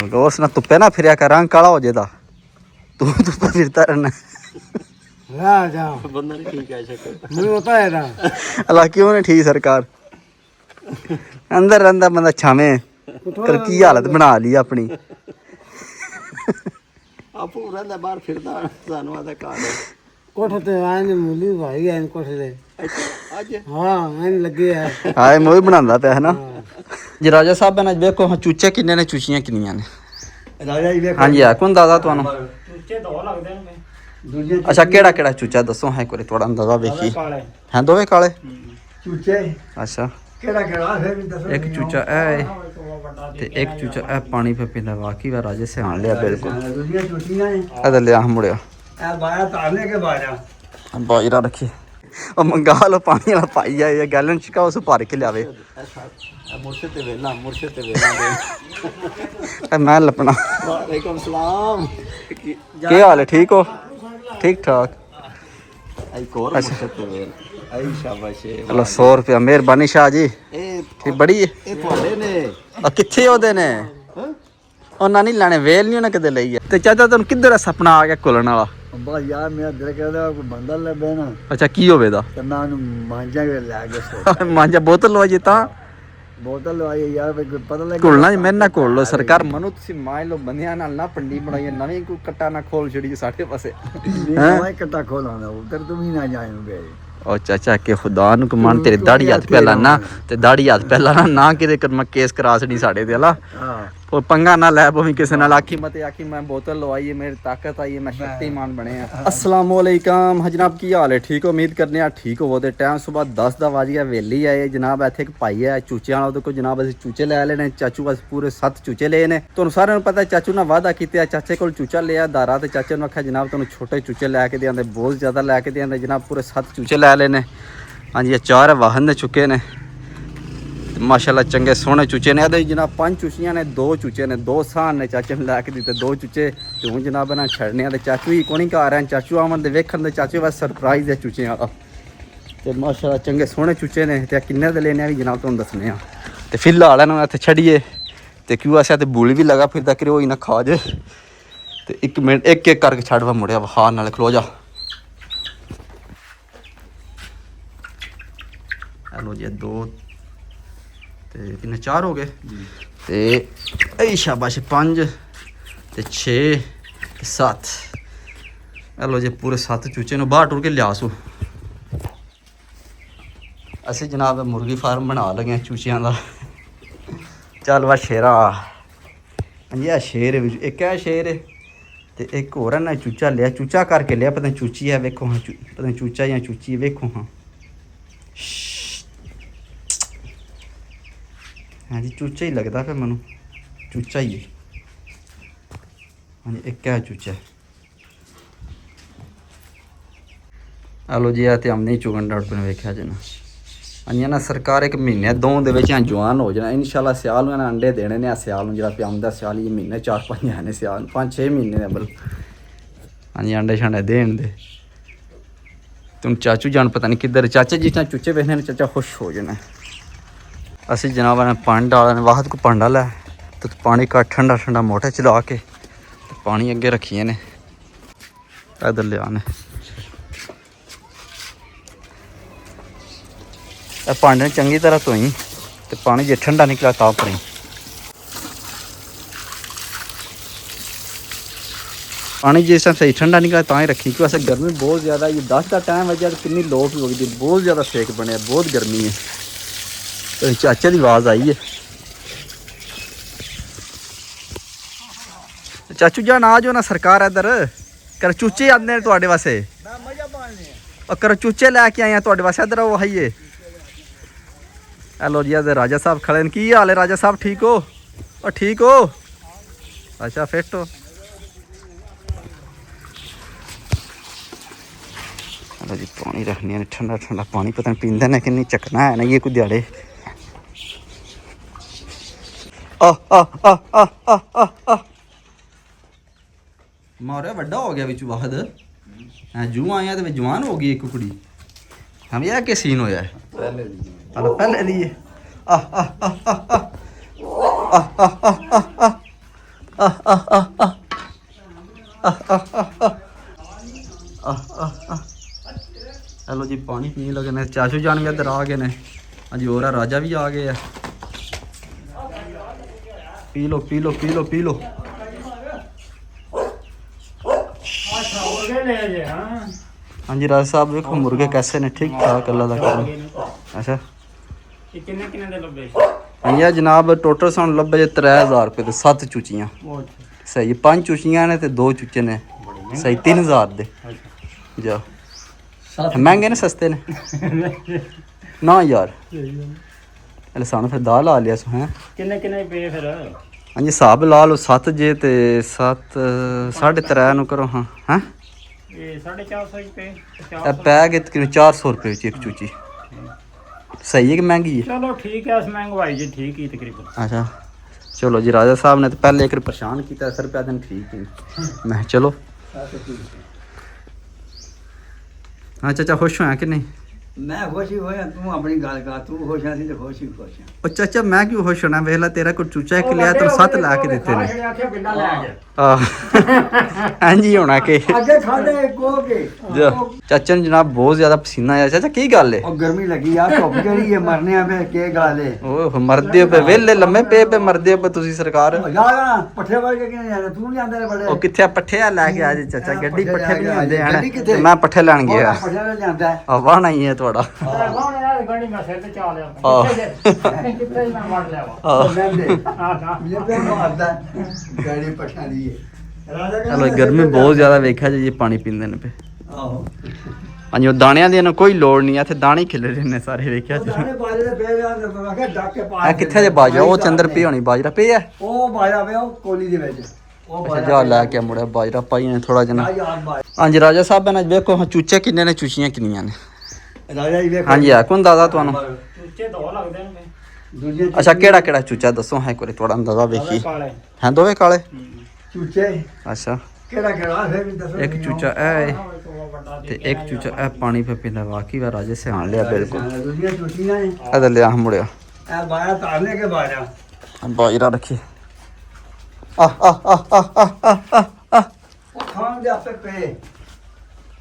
रोज ना धुप्पे ना फिर कर रंग काला हो जाता तू धुप्पे फिरता रहना बंदा नहीं ठीक है मुझे होता है ना अल्लाह क्यों नहीं ठीक सरकार अंदर रंदा बंदा छावे कर की हालत बना ली अपनी आपू रहंदा बाहर फिरदा सानू आदा काल कोठे ते आए ने मूली भाई आए कोठे ते आज हां आने लगे है हाय मोही बनांदा पिया है ना जी राजा साहब ने देखो हाँ चूचे किन्ने ने चूचियां किन्नियां ने राजा जी देखो हाँ जी है कौन दादा तुहानू चूचे दो लगदे ने दूजे अच्छा केड़ा केड़ा चूचा दसो है कोई थोड़ा अंदाजा देखी काले हैं दोवे काले चूचे अच्छा केड़ा केड़ा है भी दसो एक चूचा ए ते एक चूचा ए पानी पे पींदा वाकई वा राजे से आन लिया बिल्कुल दूजे चूटियां हैं इधर ले आ मुड़िया ए बाया तारने के बाया बाजरा रखी और मंगा लो पानी वाला पाई जाए गैलन चिका उस भर के लियावे मुर्शद ते वेला मैं लपना वालेकुम सलाम क्या हाल है ठीक हो ठीक ठाक आई कोर मुर्शद ते वेला आई शाबाश चलो 100 रुपया मेहरबानी शाह जी ए ठीक बड़ी है ਇਹ ਤੁਹਾਡੇ ਨੇ और किथे ओदे ने ਉਹਨਾਂ ਨਹੀਂ ਲੈਣੇ ਵੇਲ ਨਹੀਂ ਉਹਨੇ ਕਦੇ ਲਈ ਹੈ ਤੇ ਚਾਚਾ ਤੈਨੂੰ ਕਿੱਧਰ ਸੁਪਨਾ ਆ ਗਿਆ ਕੁਲਣ ਵਾਲਾ ਬਾ ਯਾਰ ਮੇਰਾ ਦਿਲ ਕਰਦਾ ਕੋਈ ਬੰਦਾ ਲੱਭੇ ਨਾ ਅੱਛਾ ਕੀ ਹੋਵੇ ਦਾ ਤੇ ਮੈਂ ਉਹਨੂੰ ਮਾਂਜਾ ਕੇ ਲੈ ਕੇ ਮਾਂਜਾ ਬੋਤਲ ਲਵਾ ਜੇ ਤਾਂ ਬੋਤਲ ਲਵਾਈ ਯਾਰ ਕੋਈ ਪਤਾ ਲੱਗ ਘੁਲਣਾ ਮੇਰੇ ਨਾਲ ਘੋਲ ਲੋ ਸਰਕਾਰ ਮਨੂ ਤੁਸੀਂ ਮਾਇ ਲੋ ਬੰਦਿਆਂ ਨਾਲ ਨਾ ਪੰਡੀ ਬਣਾਈ ਨਵੀਂ ਕੋਈ ਕੱਟਾ ਨਾ ਖੋਲ ਛੜੀ ਸਾਡੇ ਪਾਸੇ ਮੈਂ ਕੱਟਾ ਖੋਲਾਂਦਾ ਉਧਰ ਤੂੰ ਵੀ ਨਾ ਜਾਏ ਬੇ ਉਹ ਚਾਚਾ ਕਿ ਖੁਦਾ ਨੂੰ ਕਮਾਨ ਤੇਰੇ ਦਾੜੀ ਹੱਥ ਪਹਿਲਾਂ ਨਾ ਤੇ ਦਾੜੀ ਹੱਥ ਪਹਿਲਾਂ ਨਾ ਕਿਤੇ ਕਰ ਮੈਂ ਕੇਸ ਕਰਾ ਛੜੀ ਸਾਡੇ ਤੇ ਹਲਾ ਹਾਂ ਉਹ ਪੰਗਾ ਨਾ ਲੈ ਪਵੀਂ ਕਿਸੇ ਨਾਲ ਆਖੀ ਮਤੇ ਆਖੀ ਮੈਂ ਬੋਤਲ ਲਵਾਈ ਹੈ ਮੇਰੀ ਤਾਕਤ ਆਈ ਹੈ ਮੈਂ ਸ਼ਕਤੀਮਾਨ ਬਣਿਆ अस्सलाम वालेकुम जनाब की हाल है ठीक हो उम्मीद करने ठीक हो ਤੇ ਟਾਈਮ ਸਵੇਰ 10 ਦਾ ਵਜ ਗਿਆ ਵੇਲੀ ਆਏ ਜਨਾਬ ਇੱਥੇ ਇੱਕ ਭਾਈ ਹੈ ਚੂਚਿਆਂ ਵਾਲਾ ਉਹਦੇ ਕੋਲ ਜਨਾਬ ਅਸੀਂ ਚੂਚੇ ਲੈ ਲੈਣੇ ਚਾਚੂ ਬਸ ਪੂਰੇ 7 ਚੂਚੇ ਲਏ ਨੇ ਤੁਹਾਨੂੰ ਸਾਰਿਆਂ ਨੂੰ ਪਤਾ ਚਾਚੂ ਨਾਲ ਵਾਅਦਾ ਕੀਤਾ ਚਾਚੇ ਕੋਲ ਚੂਚਾ ਲਿਆ ਦਾਰਾ ਤੇ ਚਾਚੇ ਨੂੰ ਆਖਿਆ ਜਨਾਬ ਤੁਹਾਨੂੰ ਛੋਟੇ ਚੂਚੇ ਲੈ ਕੇ ਦੇਂਦੇ ਬਹੁਤ ਜ਼ਿਆਦਾ ਲੈ ਕੇ ਦੇਂਦੇ ਜਨਾਬ ਪੂਰੇ 7 ਚੂਚੇ ਲੈ ਲੈਣੇ ਹਾਂਜੀ ਇਹ 4 ਵਾਹਨ ਨੇ ਚੁੱਕੇ ਨੇ माशाल्लाह चंगे सोहने चूचे ने ਇਹਦੇ जनाब 5 ਚੂਚੀਆਂ ਨੇ 2 ਚੂਚੇ ਨੇ 2 ਸਾਨ ਨੇ ਚਾਚੇ ਨੂੰ ਲੈ ਕੇ ਦਿੱਤੇ 2 ਚੂਚੇ ਤੇ ਹੁਣ ਜਨਾਬ ਨਾ ਛੱਡਨੇ ਆ ਤੇ ਚਾਚੂ ਹੀ ਕੋਣੀ ਘਰ ਆ ਚਾਚੂ ਆਵਣ ਦੇ ਵੇਖਣ ਦੇ ਚਾਚੂ ਬਸ ਸਰਪ੍ਰਾਈਜ਼ ਹੈ ਚੂਚਿਆਂ ਵਾਲਾ ਤੇ ਮਾਸ਼ਾਅੱਲਾ ਚੰਗੇ ਸੋਹਣੇ ਚੂਚੇ ਨੇ ਤੇ ਕਿੰਨੇ ਦੇ ਲੈਣੇ ਆ ਵੀ ਜਨਾਬ ਤੁਹਾਨੂੰ ਦੱਸਣੇ ਆ ਤੇ ਫਿਲਹਾਲ ਇਹਨਾਂ ਨੂੰ ਇੱਥੇ ਛੱਡੀਏ ਤੇ ਕਿਉਂ ਆਸਿਆ ਤੇ ਬੂਲ ਵੀ ਲਗਾ ਫਿਰਦਾ ਕਿ ਉਹ ਹੀ ਨਾ ਖਾ ਜੇ ਤੇ 1 ਮਿੰਟ ਇੱਕ ਇੱਕ ਕਰਕੇ ਛੱਡਵਾ ਮੁੜਿਆ ਵਹਾ ਨਾਲ ਖਲੋ ਜਾ ਹੈਲੋ ਜੀ 2 ਤੇ ਕਿੰਨੇ 4 ਹੋ ਗਏ ਤੇ ਇਹ ਸ਼ਾਬਾਸ਼ 5 ਤੇ 6 ਤੇ 7 ਇਹ ਲੋ ਜੀ ਪੂਰੇ 7 ਚੂਚੇ ਨੂੰ ਬਾਹਰ ਟੁਰ ਕੇ ਲਿਆਸੋ ਅਸੀਂ ਜਨਾਬ ਮੁਰਗੀ ਫਾਰਮ ਬਣਾ ਲਗੇ ਚੂਚਿਆਂ ਦਾ ਚੱਲ ਵਾ ਸ਼ੇਰਾ ਹਾਂਜੀ ਆ ਸ਼ੇਰ ਵਿੱਚ ਇੱਕ ਹੈ ਸ਼ੇਰ ਤੇ ਇੱਕ ਹੋਰ ਹੈ ਨਾ ਚੂਚਾ ਲਿਆ ਚੂਚਾ ਕਰਕੇ ਲਿਆ ਪਤਾ ਚੂਚੀ ਹੈ ਵੇਖੋ ਹਾਂ ਪਤਾ ਚੂਚਾ ਜਾਂ ਚੂਚੀ ਵੇਖੋ ਹਾਂ हाँ जी चूचा ही लगता फिर मनु चूचा ही है हाँ जी एक है चूचा हलो जी तो हमने ही चुगन डाट पर वेख्या जना हाँ ना सरकार एक महीने 2 ਦੇ ਵਿੱਚ जवान हो जाना इंशाल्लाह सियाल में अंडे देने ने सियाल जो प्यादा सियाल ये महीने 4-5 है सियाल 5-6 महीने बल हाँ जी अंडे शंडे देन दे तुम चाचू जान पता नहीं किधर चाचा जिस तरह चूचे वेखने चाचा खुश हो जाना ਅਸੀਂ ਜਨਾਬ ਨੇ ਪਾਣੀ ਡਾਲਣ ਵਾਹਤ ਕੋ ਭਾਂਡਾ ਲੈ ਤੇ ਪਾਣੀ ਕਾ ਠੰਡਾ ਠੰਡਾ ਮੋਟਰ ਚਲਾ ਕੇ ਪਾਣੀ ਅੱਗੇ ਰੱਖੀਏ ਨੇ ਇਧਰ ਲਿਆ ਨੇ ਇਹ ਭਾਂਡੇ ਚੰਗੀ ਤਰ੍ਹਾਂ ਧੋਈ ਤੇ ਪਾਣੀ ਜੇ ਠੰਡਾ ਨਿਕਲਿਆ ਤਾਂ ਪਰੀ पानी जिस टाइम सही ठंडा निकला ਤਾਂ ਹੀ ਰੱਖੀ ਕਿਉਂਕਿ ਵੈਸੇ ਗਰਮੀ ਬਹੁਤ ਜ਼ਿਆਦਾ ਇਹ 10 ਦਾ ਟਾਈਮ ਵਜੇ ਕਿੰਨੀ ਲੋ ਵੀ ਹੋ ਗਈ ਬਹੁਤ ਜ਼ਿਆਦਾ ਸੇਕ ਬਣਿਆ ਬਹੁਤ ਗਰਮੀ ਹੈ ਤੇ ਚਾਚੇ ਦੀ ਆਵਾਜ਼ ਆਈ ਹੈ ਚਾਚੂ ਜਾਨ ਆ ਜਾਓ ਨਾ ਸਰਕਾਰ ਇੱਧਰ ਕਰ ਚੂਚੇ ਆਉਂਦੇ ਨੇ ਤੁਹਾਡੇ ਵਾਸਤੇ ਮੈਂ ਮਜ਼ਾ ਪਾਣੇ ਆ ਕਰ ਚੂਚੇ ਲੈ ਕੇ ਆਏ ਆ ਤੁਹਾਡੇ ਵਾਸਤੇ ਇੱਧਰ ਆਓ ਹਾਈਏ ਹੈਲੋ ਜੀ ਇਹਦੇ ਰਾਜਾ ਸਾਹਿਬ ਖੜੇ ਨੇ ਕੀ ਹਾਲ ਹੈ ਰਾਜਾ ਸਾਹਿਬ ਠੀਕ ਹੋ ਉਹ ਠੀਕ ਹੋ ਅੱਛਾ ਫਿੱਟ ਹੋ जी पानी रखनी है ठंडा ठंडा पानी पता नहीं पींदे ने कि नहीं चकना है ना ये कोई दिहाड़े मारे बड़ा हो गया बिच वाहद जू आया तो जवान हो गई एक कुड़ी हम यह के सीन होया है पहले दी ਚਲੋ ਜੀ ਪਾਣੀ ਪੀਣ ਲੱਗੇ ਨੇ ਚਾਚੂ ਜਾਨ ਵੀ ਇੱਧਰ ਆ ਗਏ ਨੇ ਹਾਂਜੀ ਹੋਰ ਆ ਰਾਜਾ ਵੀ ਆ ਗਏ ਆ ਪੀ ਲੋ ਪੀ ਲੋ ਪੀ ਲੋ ਪੀ ਲੋ ਹਾਂਜੀ ਰਾਜ ਸਾਹਿਬ ਵੇਖੋ ਮੁਰਗੇ कैसे ने ठीक ठाक अल्लाह दा करम अच्छा ਇਹ ਕਿੰਨੇ ਦੇ ਲੱਭੇ ਹਾਂਜੀ ਆ ਜਨਾਬ ਟੋਟਲ ਸਾਨੂੰ ਲੱਭੇ ਜੇ 3000 ਰੁਪਏ ਦੇ 7 ਚੂਚੀਆਂ ਸਹੀ 5 ਚੂਚੀਆਂ ਨੇ ਤੇ 2 ਚੂਚੇ ਨੇ ਸਹੀ 3000 ਦੇ ਜਾ ਮਹਿੰਗੇ ਨੇ ਸਸਤੇ ਨੇ ਨਾ ਯਾਰ ਹਲੇ ਸਾਨੂੰ ਫਿਰ ਦਾ ਲਾ ਲਿਆ ਸੋ ਹੈ ਕਿੰਨੇ ਪਏ ਫਿਰ ਹਾਂਜੀ ਹਿਸਾਬ ਲਾ ਲਓ 7 ਜੇ ਤੇ 7 3.5 ਨੂੰ ਕਰੋ ਹਾਂ ਹੈ ਇਹ 450 ਰੁਪਏ ਇਹ ਪੈ ਗਏ ਤਕਰੀਬਨ 400 ਰੁਪਏ ਵਿੱਚ ਇੱਕ ਚੂਚੀ ਸਹੀ ਹੈ ਕਿ ਮਹਿੰਗੀ ਹੈ ਚਲੋ ਠੀਕ ਹੈ ਇਸ ਮਹਿੰਗਾਈ ਜੀ ਠੀਕ ਹੀ ਤਕਰੀਬਨ ਅੱਛਾ ਚਲੋ ਜੀ ਰਾਜਾ ਸਾਹਿਬ ਨੇ ਤਾਂ ਪਹਿਲੇ ਇੱਕ ਪਰੇਸ਼ਾਨ ਕੀਤਾ ਸਰ ਰੁਪਇਆ ਦਿਨ ਠੀਕ ਹੀ ਮੈਂ ਚਲੋ ਹਾਂ ਚਾਚਾ ਖੁਸ਼ ਹੋਇਆ ਕਿ ਨਹੀਂ ਮੈਂ ਖੁਸ਼ ਹੀ ਹੋਇਆ ਤੂੰ ਆਪਣੀ ਗੱਲ ਕਰ ਤੂੰ ਖੁਸ਼ ਆ ਸੀ ਤੇ ਖੁਸ਼ ਹੀ ਖੁਸ਼ ਆ ਉਹ ਚਾਚਾ ਮੈਂ ਕਿਉਂ ਖੁਸ਼ ਹੋਣਾ ਵੇਖ ਲੈ ਤੇਰਾ ਕੋਈ ਚੂਚਾ ਇੱਕ ਲਿਆ ਤੈਨੂੰ 7 ਲਾ ਕੇ ਦਿੱਤੇ ਨੇ ਆਖਿਆ ਬਿੱਲਾ ਲੈ ਗਿਆ ਆਹ ਹਾਂਜੀ ਹੋਣਾ ਕਿ ਅੱਗੇ ਖਾਦੇ ਕੋ ਕੇ ਚਾਚਾ ਨੂੰ ਜਨਾਬ ਬਹੁਤ ਜ਼ਿਆਦਾ ਪਸੀਨਾ ਆਇਆ ਚਾਚਾ ਕੀ ਗੱਲ ਏ ਉਹ ਗਰਮੀ ਲੱਗੀ ਆ ਧੁੱਪ ਜਿਹੜੀ ਹੈ ਮਰਨੇ ਆ ਵੇ ਕੀ ਗੱਲ ਏ ਓਏ ਮਰਦੇ ਪਏ ਵੇਲੇ ਲੰਮੇ ਪਏ ਮਰਦੇ ਪਏ ਤੁਸੀਂ ਸਰਕਾਰ ਯਾਰ ਪੱਠੇ ਵਰਗੇ ਕਿਨੇ ਜਾਣਾ ਤੂੰ ਜਾਂਦੇ ਨੇ ਬੜੇ ਉਹ ਕਿੱਥੇ ਪੱਠੇ ਆ ਲੈ ਕੇ ਆ ਜੀ ਚਾਚਾ ਗੱਡੀ ਪੱਠੇ ਵੀ ਨਹੀਂ ਹੁੰਦੇ ਹਨ ਗੱਡੀ ਕਿੱਥੇ? ਤੇ ਮੈਂ ਪੱਠੇ ਲੈਣ ਗਿਆ ਪੱਠੇ ਲੈ ਜਾਂਦਾ ਆਵਾ ਨਹੀਂ ਹੈ ਤੁਹਾਡਾ ਕੌਣ ਯਾਰ ਗੰਡੀ ਮੈਂ ਸਿਰ ਤੇ ਚਾ ਲਿਆ ਆਹ। ਕਿੱਥੇ ਮੈਂ ਵੜ ਲਿਆ ਵਾ ਆਹ। ਇਹ ਤੇ ਮਾਰਦਾ ਗਾੜੀ ਪੱਠਾ ਦੀ ਹੈ ਚਲੋ ਗਰਮੀ ਬਹੁਤ ਜ਼ਿਆਦਾ ਵੇਖਿਆ ਜੀ ਪਾਣੀ ਪੀਂਦੇ ਨੇ ਪਏ ਆਹੋ ਹਾਂਜੀ ਉਹ ਦਾਣਿਆਂ ਦੀ ਇਹਨੂੰ ਕੋਈ ਲੋੜ ਨਹੀਂ ਆ ਇੱਥੇ ਦਾਣੇ ਖਿਲ ਰਹੇ ਨੇ ਸਾਰੇ ਵੇਖਿਆ ਜੀ ਦਾਣੇ ਬਾਜਰੇ ਦੇ ਪਏ ਆ ਮੈਂ ਕਿਹਾ ਡੱਕ ਕੇ ਪਾ ਇਹ ਕਿੱਥੇ ਜੇ ਬਾਜਰਾ ਉਹ ਚੰਦਰ ਪੀ ਹੋਣੀ ਬਾਜਰਾ ਪਈ ਆ ਉਹ ਬਾਜਰਾ ਵੇ ਉਹ ਕੋਲੀ ਦੇ ਵਿੱਚ ਉਹ ਅੱਛਾ ਜਾ ਲੈ ਕੇ ਮੁੜਿਆ ਬਾਜਰਾ ਪਾਈ ਨੇ ਥੋੜਾ ਜਿਹਾ ਆ ਯਾਰ ਬਾਜਰਾ ਹਾਂਜੀ ਰਾਜਾ ਸਾਹਿਬ ਨੇ ਵੇਖੋ ਹਾਂ ਚੂਚੇ ਕਿੰਨੇ ਨੇ ਚੂਚੀਆਂ ਕਿੰਨੀਆਂ ਨੇ ਰਾਜਾ ਜੀ ਵੇਖ ਹਾਂਜੀ ਆ ਕੋਣ ਦਾਦਾ ਤੁਹਾਨੂੰ ਚੂਚੇ ਦੋ ਲੱਗਦੇ ਨੇ ਦੂਜੇ ਅੱਛਾ ਕਿਹੜਾ ਕਿਹੜਾ ਚੂਚਾ ਦੱਸੋ ਹੈ ਕੋਈ ਥੋੜਾ ਅੰਦਾਜ਼ਾ ਵੇਖੀ ਕਾਲੇ ਹੈ ਦੋਵੇਂ ਕਾਲੇ ਚੂਚੇ ਅੱਛਾ ਕਿਹੜਾ ਕਿਹੜਾ ਫੇਰ ਵੀ ਦੱਸੋ ਇੱਕ ਚੂਚਾ ਇਹ ਤੇ ਇੱਕ ਚੂਚਾ ਇਹ ਪਾਣੀ ਪੇ ਪੀਂਦਾ ਵਾਕਈ ਵਾ ਰਾਜੇ ਸਿਆਣ ਲਿਆ ਬਿਲਕੁਲ ਦੂਜੀਆਂ ਚੂਚੀਆਂ ਨੇ ਇਹਦਾ ਲਿਆ ਮੁੜਿਆ ਇਹ ਬਾਜਰਾ ਤਾਰਨੇ ਕੇ ਬਾਜਰਾ ਬਾਜਰਾ ਰੱਖੀ ਉਹ ਖਾਣ ਦੇ ਆਪੇ ਪਏ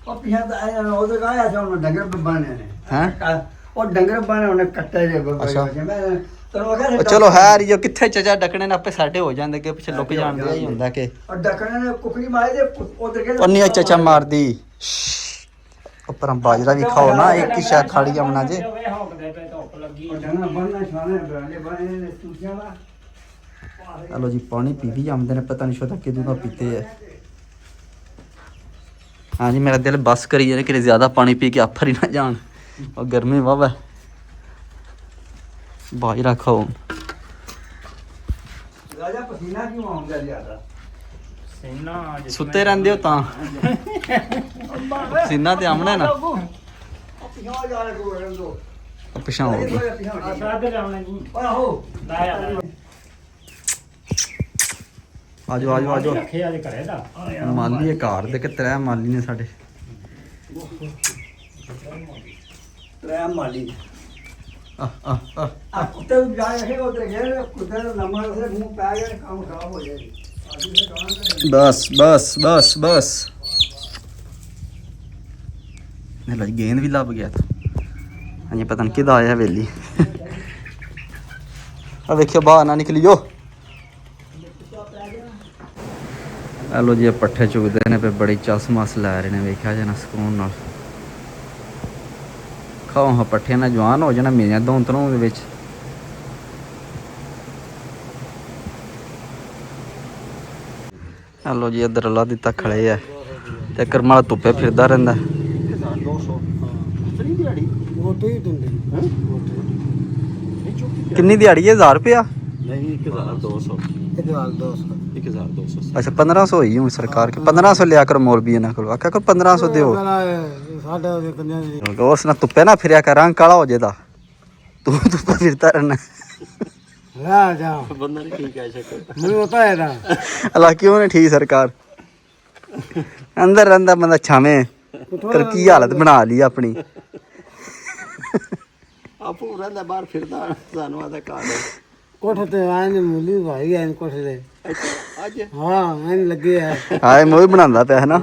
ਉਹ ਪਿਆ ਦਾ ਉਹ ਤਾਂ ਗਾਇਆ ਸੀ ਉਹਨੂੰ ਡੰਗਰ ਬੰਨੇ ਨੇ ਹੈਂ? ਉਹ ਡੰਗਰ ਬੰਨੇ ਉਹਨੇ ਕੱਟੇ ਜੇ ਅੱਛਾ। ਮੈਂ ਤੈਨੂੰ ਆਖਿਆ ਉਹ ਚਲੋ ਹੈ ਜੋ ਕਿੱਥੇ ਚਚਾ ਡਕਣੇ ਨੇ ਆਪੇ ਸਾਡੇ ਹੋ ਜਾਂਦੇ ਕਿ ਪਿੱਛੇ ਲੁਕ ਜਾਂਦੇ ਹੀ ਹੁੰਦਾ ਕਿ ਉਹ ਡੱਕਣੇ ਨੇ ਕੁਕੜੀ ਮਾਰੇ ਤੇ ਉਧਰ ਕੇ ਪੰਨੀ ਚਚਾ ਮਾਰਦੀ ਉੱਪਰ ਬਾਜਰਾ ਵੀ ਖਾਓ ਨਾ ਇੱਕ ਹੀ ਸ਼ਾ ਖਾੜੀ ਜਾਮਣਾ ਜੇ ਉਹ ਡੰਗਰ ਬੰਨਣਾ ਛਾਣੇ ਬਰਾਂਡੇ ਬਣੇ ਨੇ ਚੂਚਿਆਂ ਦਾ ਚਲੋ ਜੀ ਪਾਣੀ ਪੀ ਵੀ ਜਾਂਦੇ ਨੇ ਪਤਾ ਨਹੀਂ ਸ਼ੋਦਾ ਕਿਦੋਂ ਦਾ ਪੀਤੇ ਹੈ ਹਾਂਜੀ ਮੇਰਾ ਦਿਲ ਬਸ ਕਰੀ ਜਾਏ ਕਿ ਜ਼ਿਆਦਾ ਪਾਣੀ ਪੀ ਕੇ ਆਫਰ ਹੀ ਨਾ ਜਾਣ ਉਹ ਗਰਮੀ ਵਾਵਾ ਬਾਜਰਾ ਖਾਓ ਰਾਜਾ ਪਸੀਨਾ ਕਿਉਂ ਆਉਂਦਾ ਜ਼ਿਆਦਾ ਸੀਨਾ ਸੁੱਤੇ ਰਹਿੰਦੇ ਹੋ ਤਾਂ ਸੀਨਾ ਤੇ ਆਮਣਾ ਨਾ ਪਿਛਾ ਜਾ ਕੇ ਕੋਲ ਦੋ ਪਛਾਣੋਗੇ ਸਾਡੇ ਲਾਉਣੇ ਜੀ ਆਹੋ ਲੈ ਆ ਆਜੋ ਆਜੋ ਆਜੋ ਰੱਖਿਆ ਜੇ ਘਰੇ ਦਾ ਮਾਲੀ ਇਹ ਘਰ ਦੇ ਕਿ ਤਰੇ ਮਾਲੀ ਨੇ ਸਾਡੇ ਤਰੇ ਮਾਲੀ ਆਹ ਆਹ ਆਹ ਆ ਕੁੱਤੇ ਨੂੰ ਜਾ ਰਹੇ ਉਧਰ ਗਏ ਕੁੱਤੇ ਦਾ ਨੰਬਰ ਉਹਦੇ ਮੂੰਹ ਪੈ ਗਿਆ ਕੰਮ ਖਰਾਬ ਹੋ ਜਾਏਗੀ ਬਸ ਬਸ ਬਸ ਬਸ ਨੇ ਲੈ ਗੇਂਦ ਵੀ ਲੱਭ ਗਿਆ ਤਾਂ ਹਾਂਜੀ ਪਤਾ ਨਹੀਂ ਕਿਹਦਾ ਆਇਆ ਵੇਲੀ ਆ ਵੇਖਿਓ ਬਾਹਰ ਨਾ ਨਿਕਲਿਓ ਹਲੋ ਜੀ ਪੱਠੇ ਚੁਗਦੇ ਨੇ ਪੇ ਬੜੀ ਚਸਮਸ ਲੈ ਰਹੇ ਨੇ ਵੇਖਿਆ ਜਾਣਾ ਸਕੂਨ ਨਾਲ ਖਾਓ ਹਾਂ ਪੱਠਿਆਂ ਨਾਲ ਜਵਾਨ ਹੋ ਜਾਣਾ ਮੇਰੀਆਂ ਦੋਂਤਰੋਂ ਦੇ ਵਿੱਚ ਹਲੋ ਜੀ ਇੱਧਰ ਅੱਲਾ ਦਿੱਤਾ ਖੜੇ ਆ ਤੇ ਕਰਮਾਲਾ ਧੁੱਪੇ ਫਿਰਦਾ ਰਹਿੰਦਾ 200 ਦਿਹਾੜੀ ਉਹ ਤੇ ਹੀ ਦਿੰਦੇ ਨੇ ਕਿੰਨੀ ਦਿਹਾੜੀ ਹੈ 1000 ਰੁਪਇਆ ਨਹੀਂ 1200 1200 ਅੱਛਾ 1500 ਹੋਈ ਹੁਣ ਸਰਕਾਰ ਕੇ 1500 ਲਿਆ ਕਰ ਮੌਲਵੀ ਇਹਨਾਂ ਕੋਲ ਆਖਿਆ ਕਰ 1500 ਦਿਓ ਸਾਡੇ ਉਹਦੇ ਕੰਨਿਆਂ ਦੀ ਉਸ ਨਾਲ ਧੁੱਪੇ ਨਾ ਫਿਰਿਆ ਕਰ ਰੰਗ ਕਾਲਾ ਹੋ ਜਾਏਦਾ ਤੂੰ ਧੁੱਪੇ ਫਿਰਦਾ ਰਹਿਣਾ ਲਾ ਜਾ ਬੰਦਾ ਨਹੀਂ ਠੀਕ ਹੈ ਸ਼ੱਕ ਮੈਨੂੰ ਪਤਾ ਹੈ ਨਾ ਅਲਾ ਕਿਉਂ ਨਹੀਂ ਠੀਕ ਸਰਕਾਰ ਅੰਦਰ ਰਹਿੰਦਾ ਬੰਦਾ ਛਾਵੇਂ ਕਰ ਕੀ ਹਾਲਤ ਬਣਾ ਲਈ ਆਪਣੀ ਆਪੂ ਰਹਿੰਦਾ ਬਾਹਰ ਫਿਰਦਾ ਸਾਨੂੰ ਆਦਾ ਘਰ ਕੋਠੇ ਤੇ ਆਏ ਮੂਲੀ ਭਾਈ ਐਨ ਕੋਠੇ ਦੇ ਅੱਜ ਹਾਂ ਐਨ ਲੱਗੇ ਆ ਆਏ ਮੂੰਹ ਬਣਾਉਂਦਾ ਪਿਆ ਹੈ ਨਾ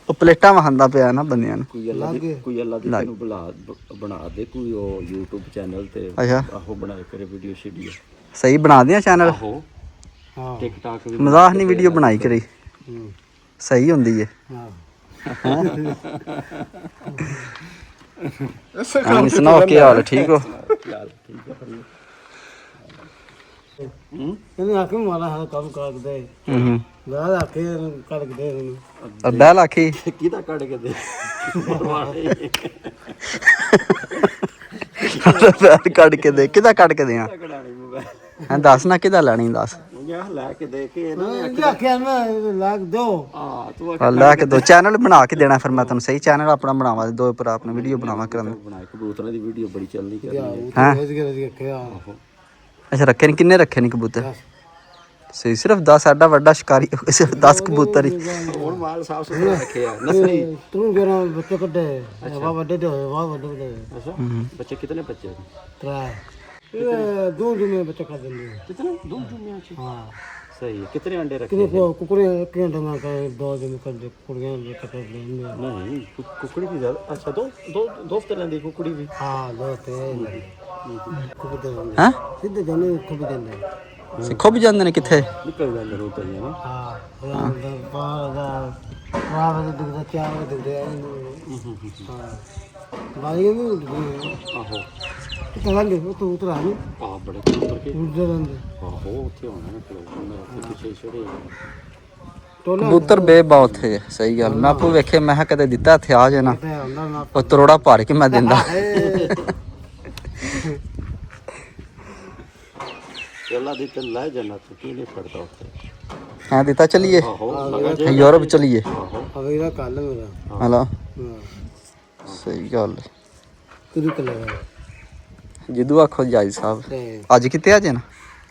ਉਹ ਪਲੇਟਾਂ ਵਹਾਂਦਾ ਪਿਆ ਨਾ ਬੰਦਿਆਂ ਨੂੰ ਕੋਈ ਅੱਲਾ ਦੀ ਤੈਨੂੰ ਬਣਾ ਦੇ ਕੋਈ ਉਹ YouTube ਚੈਨਲ ਤੇ ਅੱਛਾ ਆਹੋ ਬਣਾਏ ਕਰੇ ਵੀਡੀਓ ਸ਼ੀਡੀਓ ਸਹੀ ਬਣਾ ਦਿਆਂ ਚੈਨਲ ਆਹੋ ਹਾਂ ਟਿਕਟਾਕ ਵੀ ਮਜ਼ਾਕ ਨਹੀਂ ਵੀਡੀਓ ਬਣਾਈ ਕਰੀ ਸਹੀ ਹੁੰਦੀ ਹੈ ਹਾਂ ਹਾਂ ਸੁਣਾਓ ਕੀ ਹਾਲ ਹੈ ਠੀਕ ਹੋ ਯਾਰ ਠੀਕ ਹੈ ਫਿਰ ਇਹਨੂੰ ਆਖੇ ਮਾਰਾ ਹਾਂ ਕੰਮ ਕਰ ਦੇ ਹੂੰ ਗਾਲ ਆਖੇ ਕਰ ਦੇ ਇਹਨੂੰ ਅੱਧਾ ਲੱਖੀ ਕਿਹਦਾ ਕੱਢ ਕੇ ਦੇ ਕੱਢ ਕੇ ਦੇ ਕਿਹਦਾ ਕੱਢ ਕੇ ਦਿਆਂ ਕਢਾਣੀ ਮੋਬਾਈਲ ਹਾਂ ਦੱਸ ਨਾ ਕਿਹਦਾ ਲੈਣੀ ਦੱਸ ਯਾ ਲੈ ਕੇ ਦੇ ਕੇ ਇਹਨਾਂ ਨੇ ਇਹ ਆਖਿਆ ਮੈਂ ਲੱਗ ਦੋ ਆ ਤੂੰ ਆ ਲੈ ਕੇ ਦੋ ਚੈਨਲ ਬਣਾ ਕੇ ਦੇਣਾ ਫਿਰ ਮੈਂ ਤੁਹਾਨੂੰ ਸਹੀ ਚੈਨਲ ਆਪਣਾ ਬਣਾਵਾ ਦੇ ਦੋ ਪਰ ਆਪਣਾ ਵੀਡੀਓ ਬਣਾਵਾ ਕਰਾਂ ਬਣਾ ਕਬੂਤਰਾਂ ਦੀ ਵੀਡੀਓ ਬੜੀ ਚੱਲਣੀ ਕਰਨੀ ਹੈ ਹੈਂ? ਰੋਜ਼ ਕੇ ਆਖਿਆ ਅੱਛਾ ਰੱਖੇ ਨੇ ਕਿੰਨੇ ਰੱਖੇ ਨੇ ਕਬੂਤਰ ਸਹੀ ਸਿਰਫ 10 ਸਾਡਾ ਵੱਡਾ ਸ਼ਿਕਾਰੀ ਸਿਰਫ 10 ਕਬੂਤਰ ਹੀ ਹੁਣ ਮਾਲ ਸਾਫ ਸੁਥਰਾ ਰੱਖਿਆ ਨਸਲੀ ਤੂੰ ਕਿਹੜਾ ਬੱਚੇ ਕੱਢੇ ਵਾ ਵੱਡੇ ਤੇ ਹੋਏ ਵਾ ਵੱਡੇ ਵੱਡੇ ਅੱਛਾ ਬੱਚੇ ਕਿਤਨੇ ਬੱਚੇ ਤਰਾ ਇਹ ਦੋ ਜੁਮੇ ਬੱਚੇ ਕਰ ਦਿੰਦੇ ਕਿਤਨੇ ਦੋ ਜੁਮਿਆਂ ਚ ਹਾਂ ਸਹੀ ਕਿਤਨੇ ਅੰਡੇ ਰੱਖੇ ਕਿਹਨੇ ਕੁਕੜੇ ਕਿਹਨੇ ਡੰਗਾ ਕਰ ਦੋ ਜੁਮੇ ਕਰ ਦੇ ਕੁੜੀਆਂ ਦੇ ਕੱਟ ਲੈਂਦੇ ਨਹੀਂ ਕੁਕੜੀ ਵੀ ਜ਼ਿਆਦਾ ਅੱਛਾ ਦੋ ਹਫ਼ਤੇ ਲੈਂਦੀ ਕੁਕੜੀ ਵੀ ਹਾਂ ਦੋ ਤੇ ਕੁਕੜੇ ਹਾਂ ਸਿੱਧੇ ਜਾਨੇ ਖੁੱਬ ਜਾਂਦੇ ਸਿੱਖੋ ਵੀ ਜਾਂਦੇ ਨੇ ਕਿੱਥੇ ਨਿਕਲ ਜਾਂਦੇ ਰੋਟ ਹੈ ਨਾ ਹਾਂ ਰਾਮ ਦਾ ਬਾਹਰ ਦਾ ਰਾਮ ਦੇ ਦੁੱਧ ਚਾਰ ਦੇ ਦੁੱਧ ਹਾਂ ਬਾਈ ਨੂੰ ਆਹੋ ਕਿਹੜਾ ਲੈ ਤੂੰ ਉਤਰਾ ਨਹੀਂ ਆ ਬੜੇ ਕਬੂਤਰ ਕੇ ਉੜਦੇ ਰਹਿੰਦੇ ਆਹੋ ਉੱਥੇ ਹੋਣਾ ਨਾ ਫਿਰ ਪਿੱਛੇ ਛੜੇ ਟੋਲਾ ਕਬੂਤਰ ਬੇਬਾ ਉੱਥੇ ਸਹੀ ਗੱਲ ਮੈਂ ਆਪੂ ਵੇਖੇ ਮੈਂ ਕਿਹਾ ਕਦੇ ਦਿੱਤਾ ਇੱਥੇ ਆ ਜਾਣਾ ਤੇ ਹੁੰਦਾ ਨਾ ਉਹ ਤਰੋੜਾ ਭਰ ਕੇ ਮੈਂ ਦਿੰਦਾ ਚੱਲਾ ਦੀ ਤੇ ਲੈ ਜਾਣਾ ਤੂੰ ਕੀ ਨਹੀਂ ਫੜਦਾ ਉੱਥੇ ਹਾਂ ਦਿੱਤਾ ਚਲੀਏ ਆਹੋ ਲਗਾ ਜੇ ਯੂਰਪ ਚਲੀਏ ਆਹੋ ਅਵੇਰਾ ਕੱਲ ਮੇਰਾ ਹਲਾ ਹਾਂ ਸਹੀ ਗੱਲ ਕਿਹਦੀ ਕਲਰ ਜਿੱਦੂ ਆਖੋ ਜਾਈ ਸਾਹਿਬ ਤੇ ਅੱਜ ਕਿਤੇ ਆ ਜੇ ਨਾ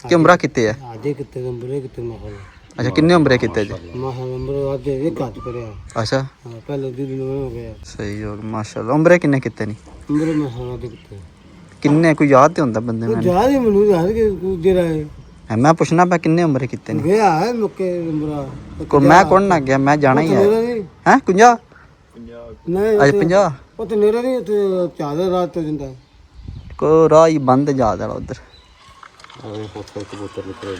ਕਿ ਉਮਰਾ ਕਿਤੇ ਆ ਆਜੇ ਕਿਤੇ ਨੰਬਰੇ ਕਿਤੇ ਮਖਲ ਅੱਛਾ ਕਿੰਨੇ ਉਮਰੇ ਕਿਤੇ ਜੇ ਮਹਾ ਨੰਬਰ ਅੱਜ ਇੱਕ ਹੱਥ ਕਰਿਆ ਅੱਛਾ ਹਾਂ ਪਹਿਲੇ ਦੀਦੀ ਨੂੰ ਹੋ ਗਿਆ ਸਹੀ ਹੋ ਗਿਆ ਮਾਸ਼ਾਅੱਲਾ ਉਮਰੇ ਕਿੰਨੇ ਕਿਤੇ ਨਹੀਂ ਨੰਬਰ ਮਹਾ ਦੇ ਕਿਤੇ ਕਿੰਨੇ ਕੋਈ ਯਾਦ ਤੇ ਹੁੰਦਾ ਬੰਦੇ ਨੂੰ ਜਾ ਹੀ ਮੈਨੂੰ ਯਾਦ ਕਿ ਜਿਹੜਾ ਹੈ ਮੈਂ ਪੁੱਛਣਾ ਪਿਆ ਕਿੰਨੇ ਉਮਰੇ ਕਿਤੇ ਨਹੀਂ ਗਿਆ ਹੈ ਮੁੱਕੇ ਨੰਬਰਾ ਕੋ ਮੈਂ ਕੌਣ ਨਾ ਗਿਆ ਮੈਂ ਜਾਣਾ ਹੀ ਹੈ ਮੇਰਾ ਨਹੀਂ ਹੈ 50 ਨਹੀਂ ਅੱਜ 50 ਉਹ ਤੇ ਮੇਰਾ ਨਹੀਂ ਤੇ ਚਾਦਰ ਰਾਤ ਤੇ ਦਿੰਦਾ ਕੋ ਰਾਹ ਹੀ ਬੰਦ ਜਾ ਦੇਣਾ ਉਧਰ ਆਵੇ ਪੁੱਤ ਕਬੂਤਰ ਨਿਕਲੇ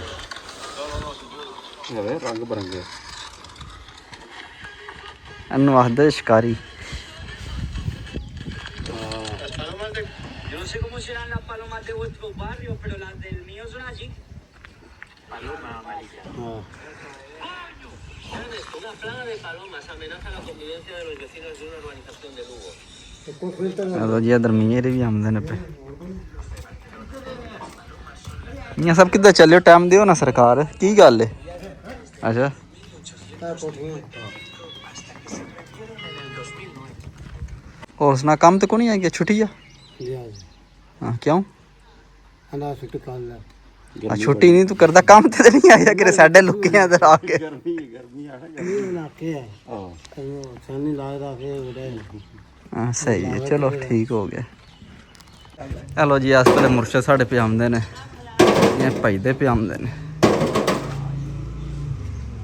ਆਵੇ ਰੰਗ ਬਰੰਗੇ ਇਹਨੂੰ ਆਖਦੇ ਸ਼ਿਕਾਰੀ ਹਾਂ ਚਲੋ ਜੀ ਇਧਰ ਮੀਂਹ ਵੀ ਆਉਂਦੇ ਨੇ ਪਏ ਇਹ ਸਭ ਕਿੱਦਾਂ ਚੱਲਿਓ ਟਾਈਮ ਦਿਓ ਨਾ ਸਰਕਾਰ ਕੀ ਗੱਲ ਹੈ ਅੱਛਾ ਹੋਰ ਸੁਣਾ ਕੰਮ ਤੇ ਕੋ ਨਹੀਂ ਆਈ ਛੁੱਟੀ ਆ ਜੀ ਹਾਂ ਕਿਉਂ ਅੰਦਾ ਫਿੱਟ ਕਰ ਲੈ ਆ ਛੁੱਟੀ ਨਹੀਂ ਤੂੰ ਕਰਦਾ ਕੰਮ ਤੇ ਨਹੀਂ ਆਇਆ ਕਿ ਸਾਡੇ ਲੁੱਕਿਆਂ ਇਧਰ ਆ ਕੇ ਗਰਮੀ ਆ ਨਾ ਇਹ ਬਣਾ ਕੇ ਹੈ ਹਾਂ ਉਹ ਸਾਨੀ ਲਾਇਦਾ ਫੇ ਉਹਦੇ ਹਾਂ ਸਹੀ ਹੈ ਚਲੋ ਠੀਕ ਹੋ ਗਿਆ ਚਲੋ ਜੀ ਇਸ ਵੇਲੇ ਮੁਰਸ਼ਦ ਸਾਡੇ ਪਜਾਮਦੇ ਨੇ ਇਹ ਭਜਦੇ ਪਜਾਮਦੇ ਨੇ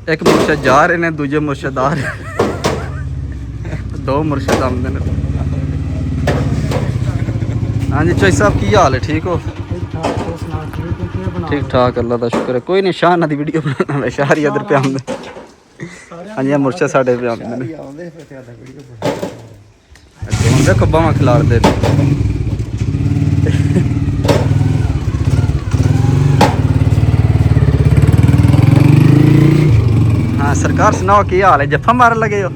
ਇੱਕ ਮੁਰਸ਼ਦ ਜਾ ਰਹੇ ਨੇ ਦੂਜੇ ਮੁਰਸ਼ਦ ਆ ਰਹੇ ਦੋ ਮੁਰਸ਼ਦ ਆਉਂਦੇ ਨੇ ਹਾਂਜੀ ਚੋਈ ਸਾਹਿਬ ਕੀ ਹਾਲ ਹੈ ਠੀਕ ਹੋ ਠੀਕ ਠਾਕ ਅੱਲਾ ਦਾ ਸ਼ੁਕਰ ਹੈ ਕੋਈ ਨਹੀਂ ਸ਼ਾਹ ਦੀ ਵੀਡੀਓ ਬਣਾਉਣਾ ਮੈਂ ਸ਼ਾਹਰੀ ਇਧਰ ਪਜਾਮਦੇ ਹਾਂਜੀ ਇਹ ਮੁਰਸ਼ਦ ਸਾਡੇ ਪਜਾਮਦੇ ਨੇ ਆਉਂਦੇ ਫਿਰ ਤੁਹਾਡਾ ਵੀਡੀਓ ਹੁੰਦੇ ਖੱਬਾਂ ਖਿਲਾਰਦੇ ਨੇ ਹਾਂ ਸਰਕਾਰ ਸੁਣਾਓ ਕੀ ਹਾਲ ਹੈ ਜੱਫਾ ਮਾਰਨ ਲੱਗੇ ਹੋ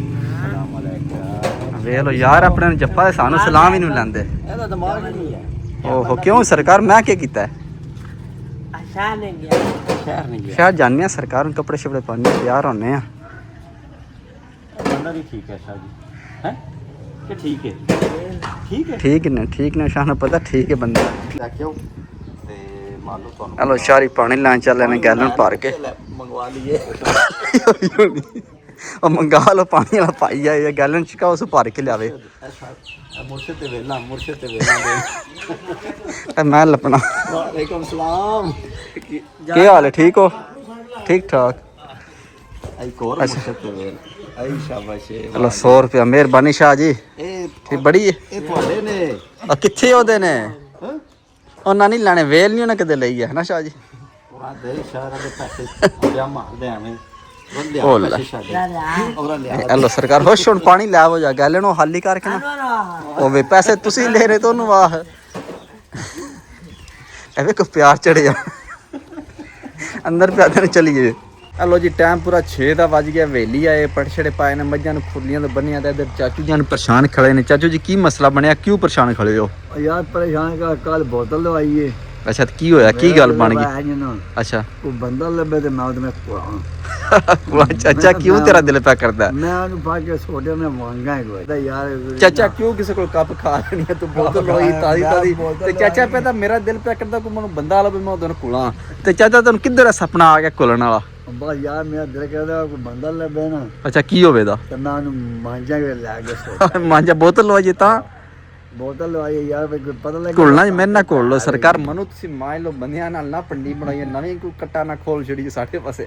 ਵੇਖ ਲੋ ਯਾਰ ਆਪਣੇ ਨੂੰ ਜੱਫਾ ਤੇ ਸਾਨੂੰ ਸਲਾਮ ਹੀ ਨਹੀਂ ਲੈਂਦੇ ਇਹਦਾ ਦਿਮਾਗ ਨਹੀਂ ਹੈ ਓਹੋ ਕਿਉਂ ਸਰਕਾਰ ਮੈਂ ਕੀ ਕੀਤਾ ਹੈ ਸ਼ਹਿਰ ਨਹੀਂ ਗਿਆ ਸ਼ਾਇਦ ਜਾਣਿਆ ਸਰਕਾਰ ਨੂੰ ਕੱਪੜੇ ਛਪੜੇ ਪਾਣੇ ਤਿਆਰ ਹੋਣੇ ਆ ਬੰਦਾ ਵੀ ਠੀਕ ਹੈ ਸ਼ਾਹ ਜੀ ਹੈ ਕਿ ਠੀਕ ਹੈ ਠੀਕ ਨੇ ਸ਼ਾਹ ਨੂੰ ਪਤਾ ਠੀਕ ਹੈ ਬੰਦਾ ਲੈ ਕੇ ਆਓ ਤੇ ਮੰਨ ਲਓ ਤੁਹਾਨੂੰ ਹਲੋ ਸ਼ਾਰੀ ਪਾਣੀ ਲੈਣ ਚੱਲੇ ਨੇ ਗੈਲਨ ਭਰ ਕੇ ਮੰਗਵਾ ਲਈਏ ਉਹ ਮੰਗਾ ਲਓ ਪਾਣੀ ਵਾਲਾ ਪਾਈ ਆ ਇਹ ਗੈਲਨ ਚ ਉਸ ਭਰ ਕੇ ਲਿਆਵੇ ਮੁਰਸ਼ਦ ਤੇ ਵੇਲਾ ਦੇ ਇਹ ਮੈਂ ਲੱਪਣਾ ਵਾਲੇਕੁਮ ਸਲਾਮ ਕੀ ਹਾਲ ਹੈ ਠੀਕ ਹੋ ਠੀਕ ਠਾਕ ਆਈ ਕੋਰ ਮੁਰਸ਼ਦ ਤੇ ਵੇਲ ਆਈ ਸ਼ਾਬਾਸ਼ ਚਲੋ 100 ਰੁਪਇਆ ਮਿਹਰਬਾਨੀ ਸ਼ਾਹ ਜੀ ਇਹ ਠੀਕ ਬੜੀ ਹੈ ਇਹ ਤੁਹਾਡੇ ਨੇ ਆ ਕਿੱਥੇ ਉਹਦੇ ਨੇ ਉਹਨਾਂ ਨਹੀਂ ਲੈਣੇ ਵੇਲ ਨਹੀਂ ਉਹਨਾਂ ਕਦੇ ਲਈ ਹੈ ਨਾ ਸ਼ਾਹ ਜੀ ਉਹਨਾਂ ਦੇ ਸ਼ਹਿਰਾਂ ਦੇ ਪੈਸੇ ਜਾਂ ਮਾਰਦੇ ਐਵੇਂ ਬੰਦੇ ਉਹ ਲੈ। ਪੈਸੇ ਛੱਡੇ ਉਹਨਾਂ ਲਿਆ ਹੈਲੋ ਸਰਕਾਰ ਹੋਸ਼ ਹੁਣ ਪਾਣੀ ਲੈ ਹੋ ਜਾ ਗੈਲਨ ਉਹ ਹਾਲੀ ਕਰਕੇ ਨਾ ਉਹ ਵੇ ਪੈਸੇ ਤੁਸੀਂ ਲੈ ਰਹੇ ਤੁਹਾਨੂੰ ਵਾਹ ਐਵੇਂ ਕੋ ਪਿਆਰ ਚੜਿਆ ਅੰਦਰ ਪਿਆਦੇ ਨੇ ਚਲੀਏ ਹਲੋ ਜੀ ਟਾਈਮ ਪੂਰਾ 6 ਦਾ ਵੱਜ ਗਿਆ ਵੇਲੀ ਆਏ ਪਟਛੜੇ ਪਾਏ ਨੇ ਮੱਝਾਂ ਨੂੰ ਖੁਰਲੀਆਂ ਤੋਂ ਬੰਨੀਆਂ ਤੇ ਇੱਧਰ ਚਾਚੂ ਜੀ ਨੂੰ ਪਰੇਸ਼ਾਨ ਖੜੇ ਨੇ ਚਾਚੂ ਜੀ ਕੀ ਮਸਲਾ ਬਣਿਆ ਕਿਉਂ ਪਰੇਸ਼ਾਨ ਖੜੇ ਹੋ यार परेशान का कल बोतल दवाई है ਅੱਛਾ ਤੇ ਕੀ ਹੋਇਆ ਕੀ ਗੱਲ ਬਣ ਗਈ है ना ਅੱਛਾ वो बंदा लबे ते मैं उसमें कुरान ਵਾਹ ਚਾਚਾ ਕਿਉਂ ਤੇਰਾ ਦਿਲ ਪਿਆ ਕਰਦਾ मैं ਉਹਨੂੰ ਪਾ ਕੇ ਛੋਟੇ ਨੇ ਮੰਗਾ ਹੀ ਕੋਈ ਤਾਂ ਯਾਰ ਚਾਚਾ ਕਿਉਂ ਕਿਸੇ ਕੋਲ ਕੱਪ ਖਾ ਲੈਣੀ ਹੈ ਤੂੰ ਬੋਤਲ ਹੋਈ ਤਾਜ਼ੀ ਤਾਜ਼ੀ ਤੇ ਚਾਚਾ ਪਿਆ ਤਾਂ ਮੇਰਾ ਦਿਲ ਪਿਆ ਕਰਦਾ ਕੋਈ ਮੈਨੂੰ ਬੰਦਾ ਲਵੇ ਮੈਂ ਉਹਨੂੰ ਕੁਲਾਂ ਤੇ ਚਾਚਾ ਤੈਨੂੰ ਕਿੱਧਰ ਦਾ ਸੁਪਨਾ ਆ ਗਿਆ ਕੁਲਣ ਵਾਲਾ ਬਸ ਯਾਰ ਮੇਰਾ ਦਿਲ ਕਰਦਾ ਕੋਈ ਬੰਦਾ ਲੱਭੇ ਨਾ ਅੱਛਾ ਕੀ ਹੋਵੇ ਦਾ ਤੇ ਮੈਂ ਉਹਨੂੰ ਮਾਂਜਾ ਕੇ ਲੈ ਕੇ ਸੋ ਮਾਂਜਾ ਬੋਤਲ ਲਵਾ ਜੇ ਤਾਂ ਬੋਤਲ ਲਵਾਈ ਯਾਰ ਵੀ ਕੋਈ ਪਤਾ ਲੱਗੇ ਘੁਲਣਾ ਜੀ ਮੈਨਾਂ ਘੋਲ ਲੋ ਸਰਕਾਰ ਮਨੂ ਤੁਸੀਂ ਮਾਇ ਲੋ ਬੰਦਿਆਂ ਨਾਲ ਨਾ ਪੰਡੀ ਬਣਾਈ ਨਵੀਂ ਕੋਈ ਕੱਟਾ ਨਾ ਖੋਲ ਛੜੀ ਸਾਡੇ ਪਾਸੇ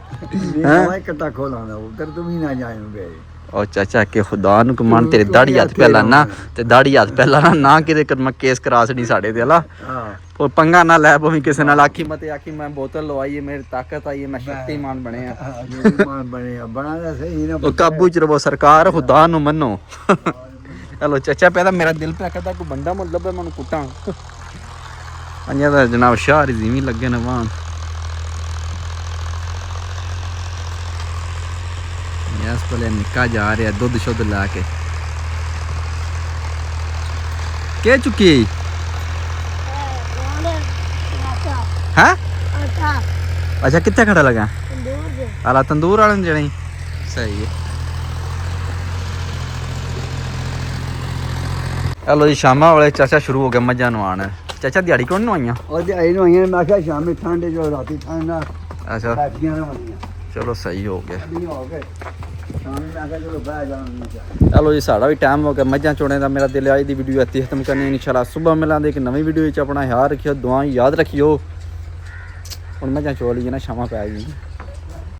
ਮੈਂ ਕੱਟਾ ਖੋਲਾਂਦਾ ਉਧਰ ਤੂੰ ਵੀ ਨਾ ਜਾਇਓਗੇ ਉਹ ਚਾਚਾ ਕੇ ਖੁਦਾ ਨੂੰ ਕਮਾਨ ਤੇਰੇ ਦਾੜੀ ਹੱਥ ਪਹਿਲਾਂ ਨਾ ਤੇ ਦਾੜੀ ਹੱਥ ਪਹਿਲਾਂ ਨਾ ਕਿਤੇ ਕਰ ਮੈਂ ਕੇਸ ਕਰਾ ਛੜੀ ਸਾਡੇ ਤੇ ਹਲਾ ਹਾਂ ਉਹ ਪੰਗਾ ਨਾ ਲੈ ਪਵੀਂ ਕਿਸੇ ਨਾਲ ਆਖੀ ਮਤੇ ਆਖੀ ਮੈਂ ਬੋਤਲ ਲਵਾਈ ਮੇਰੀ ਤਾਕਤ ਆਈ ਮੈਂ ਸ਼ਕਤੀਮਾਨ ਬਣੇ ਆ ਮਾਨ ਬਣਿਆ ਬਣਾਦਾ ਸਹੀ ਨਾ ਉਹ ਕਾਬੂ ਚ ਰਵੋ ਸਰਕਾਰ ਖੁਦਾ ਨੂੰ ਮੰਨੋ ਚਲੋ ਚਾਚਾ ਪਿਆ ਤਾਂ ਮੇਰਾ ਦਿਲ ਪਿਆ ਕਰਦਾ ਕੋਈ ਬੰਦਾ ਮਤਲਬ ਮੈਨੂੰ ਕੁੱਟਾਂ ਅੰਜਾ ਦਾ ਜਨਾਬ ਸ਼ਾਹ ਰਿਜ਼ੀਵੀ ਲੱਗੇ ਨੇ ਵਾਂ ਯਾਸ ਪਲੇ ਨਿੱਕਾ ਜਾ ਰਿਹਾ ਦੁੱਧ ਸ਼ੁੱਧ ਲਾ ਕੇ ਕੇ ਚੁੱਕੀ ਹੈ ਅੱਛਾ ਕਿੱਥੇ ਖੜਾ ਲਗਾ ਆਲਾ ਤੰਦੂਰ ਵਾਲੇ ਨੂੰ ਜਣੀ ਸਹੀ ਹੈ ਹਲੋ ਜੀ ਸ਼ਾਮਾਂ ਵਾਲੇ ਚਾਚਾ ਸ਼ੁਰੂ ਹੋ ਗਿਆ ਮੱਝਾਂ ਨਵਾਣ ਚਾਚਾ ਦਿਹਾੜੀ ਕਿਉਂ ਨਵਾਈਆਂ ਉਹਦੇ ਆਈ ਨੂੰ ਆਈਆਂ ਮੈਂ ਕਿਹਾ ਸ਼ਾਮੇ ਠੰਡੇ ਜੋ ਰਾਤੀ ਠੰਡਾ ਅੱਛਾ ਬੈਠੀਆਂ ਨਾ ਹੁੰਦੀਆਂ ਚਲੋ ਸਹੀ ਹੋ ਗਿਆ ਨਹੀਂ ਹੋ ਗਏ ਸ਼ਾਮੇ ਮੈਂ ਕਿਹਾ ਚਲੋ ਬਹਿ ਜਾਣ ਚਲੋ ਜੀ ਸਾਡਾ ਵੀ ਟਾਈਮ ਹੋ ਗਿਆ ਮੱਝਾਂ ਚੋਣੇ ਦਾ ਮੇਰਾ ਦਿਲ ਅੱਜ ਦੀ ਵੀਡੀਓ ਇੱਥੇ ਖਤਮ ਕਰਨੀ ਇਨਸ਼ਾਅੱਲਾ ਸਵੇਰ ਮਿਲਾਂਗੇ ਇੱਕ ਨਵੀਂ ਵੀਡੀਓ ਵਿੱਚ ਆਪਣਾ ਖਿਆਲ ਰੱਖਿਓ ਦੁਆ ਯਾਦ ਰੱਖਿਓ ਹੁਣ ਮੱਝਾਂ ਚੋ ਲਈਏ ਨਾ ਸ਼ਾਮਾਂ ਪੈ ਗਈਆਂ